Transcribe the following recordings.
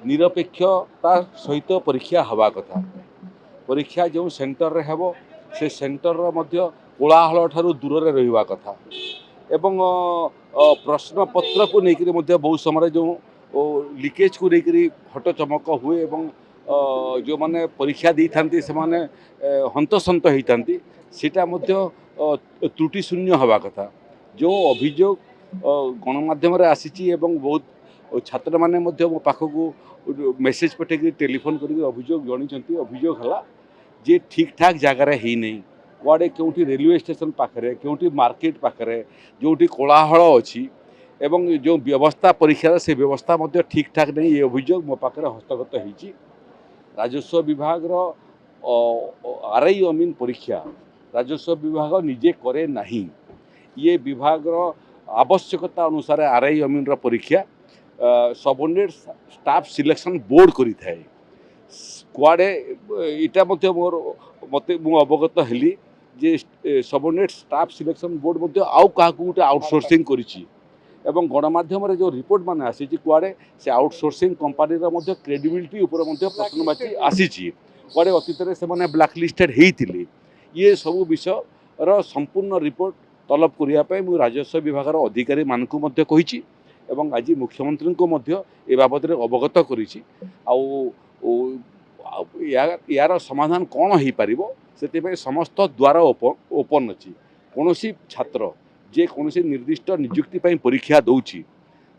निरपेक्षता सहित परीक्षा हवा कथा परीक्षा जो सेंटर रे हेबो से सेंटर मध्य कोलाहल ठारू दूर रे रहिवा कथा एवं प्रश्न पत्र को लेकर बहुत समय जो लिकेज को लेकर हट चमक हुए एवं जो माने परीक्षा दी थांती से माने हंतसंत होती सीटा त्रुटि शून्य हवा कथा जो अभियोग गणमाध्यम आसी बहुत छात्र माने मो पाखक मेसेज पठे टेलीफोन कर अभियोग जनी अभियोग है जे ठीक ठाक जगार ही नहीं कुआड़े क्योंटी रेलवे स्टेशन पाखे क्योंटी मार्केट पाखे जो कोलाहल अच्छी एवं जो व्यवस्था परीक्षार से व्यवस्था ठीक ठाक नहीं ये अभियोग मो पाखे हस्तगत होती राजस्व विभाग आरआई अमीन परीक्षा राजस्व विभाग निजे करे नहीं ये विभाग आवश्यकता अनुसार आरआई अमीन परीक्षा सबऑर्डिनेट स्टाफ सिलेक्शन बोर्ड करि थाए कुआड़े इटा मोर मते मु अवगत हेली जे सबऑर्डिनेट स्टाफ सिलेक्शन बोर्ड मध्य आउ काहाकू गोटे आउटसोर्सिंग करिछि एवं गणमाध्यम जो रिपोर्ट माने आसी कुआड़े से आउटसोर्सिंग कंपानी क्रेडिबिलिटी उपर प्रश्नवाची आसी कुआड़े अतीत से मैंने ब्लैकलिस्टेड होते ये सब विषय संपूर्ण रिपोर्ट तलब करने मुझे राजस्व विभाग अधिकारी मानक कही एवं आज मुख्यमंत्री को ए बाबद अवगत करी यार समाधान कौन हो पार से समस्त द्वार ओपन अच्छी कौन छात्र जे कौन निर्दिष्ट नियुक्ति परीक्षा दौची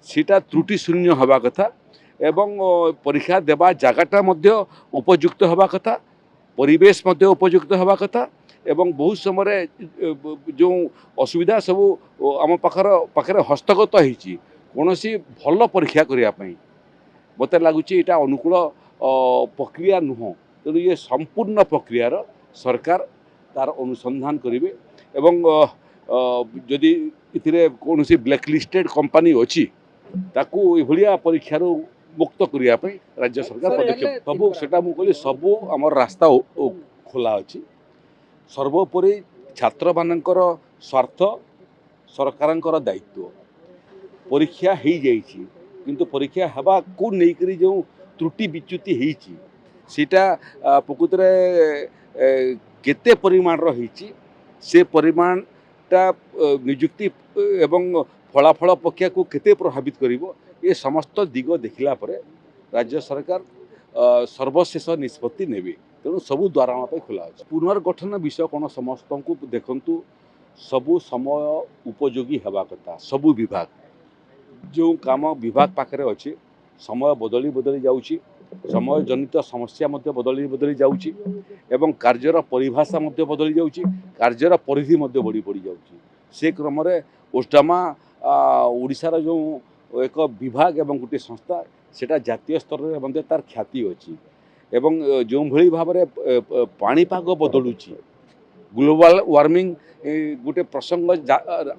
सीटा त्रुटि शून्य हवा कथा एवं परीक्षा देवा जगटा उपयुक्त हवा कथा परिवेश उपयुक्त हवा कथा एवं बहुत समय जो असुविधा सब आम पाखर हस्तगत होती कौन भल परीक्षा करने मत लगुच यहाँ अनुकूल प्रक्रिया नुह तेणु ये संपूर्ण प्रक्रियार सरकार तार अनुसंधान करेंगे एवं जदि इथिरे कौन ब्लैकलिस्टेड कंपनी अच्छी ताकू एभलिया परीक्षार मुक्त करने राज्य सरकार पदक्षेप सबू सेटा मुझे सबू आम रास्ता खोला अच्छी सर्वोपरि छात्र मानकर स्वार्थ सरकार दायित्व परीक्षा हो जाइए किंतु परीक्षा हवा को लेकर जो त्रुटि विच्युति होती सीटा प्रकृत केते परिमाण रही से परिमाणटा नियुक्ति एवं फलाफल प्रक्रिया को केते प्रभावित करिवो ये समस्त दिग देखला परे राज्य सरकार सर्वशेष निष्पत्ति नेबे तेणु सबू द्वारा खोला अच्छे पुनर्गठन विषय कौन समस्त को देखु सबू समय उपयोगी हवा कथा सबू विभाग जो काम विभाग पाखे अच्छे समय बदली बदली जाउची समय जनित समस्या बदली बदली जाउची एवं कार्यर परिभाषा बदली जाउची कार्यर परिधि बढ़ी बढ़ी जाउची से क्रम ओस्टामा ओडिशार जो एक विभाग एवं गोटे संस्था सेटा जातीय स्तर में तार ख्याति अच्छी एवं जो भली भाव में पाणीपाग बदलुची ग्लोबल वार्मिंग गोटे प्रसंग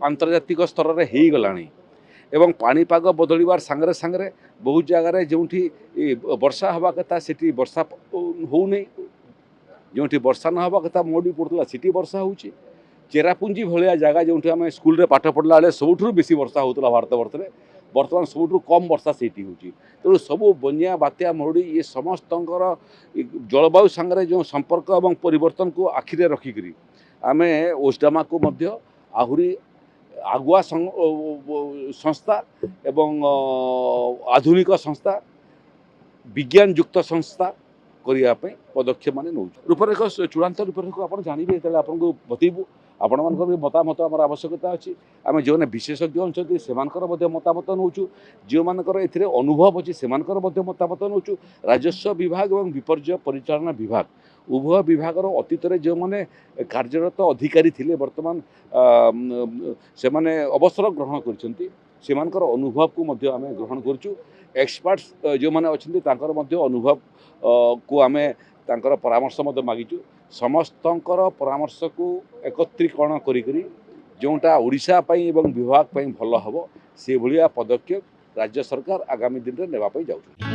आंतर्जातिक स्तर में हो गलानी एवं पाणीपाग बदलवार सांगरे सांगरे बहुत जगार जो वर्षा हवा कथा से वर्षा हो नहीं जो वर्षा न हवा कथा मोड़ी पड़ता सीटी वर्षा होची चेरापुंजी भाया जगह जो आम स्कूल रे पाठ पढ़ला बेले सबुठू बेसी वर्षा होता भारत वर्ष में बर्तमान सबुठू कम वर्षा सीटी होची तेणु सबू बनिया बात्या मरुड़ी ये समस्त जलवायु सांगरे जो संपर्क और परिवर्तन को आखिरे रखिकी आम ओस्डामा को आहरी आगुआ संस्था एवं आधुनिक संस्था विज्ञान युक्त संस्था करने पदक्षेप मान नौ रूपरेख चूड़ांत रूपरेख आप जानवे जो आपको बतईबू आपण मान मतामत आम आवश्यकता अच्छी आम जो विशेषज्ञ अच्छा से मतामत नौ जो मानकर अनुभव अच्छी से मतामत नौ राजस्व विभाग और विपर्य परिचालना विभाग उभय विभाग अतीत जो मैंने कार्यरत अधिकारी थिले वर्तमान से माने अवसर ग्रहण कर अनुभव को आम ग्रहण करूँ एक्सपर्ट्स जो मैंने अच्छा अनुभव को आम तांकर परामर्श मागिचु समस्त परामर्श को एकत्रीकरण करी जोटा ओडिशा पई एवं विभाग पई भल हबो से भलिया पदक्षेप राज्य सरकार आगामी दिन में नेबापई जाउछु।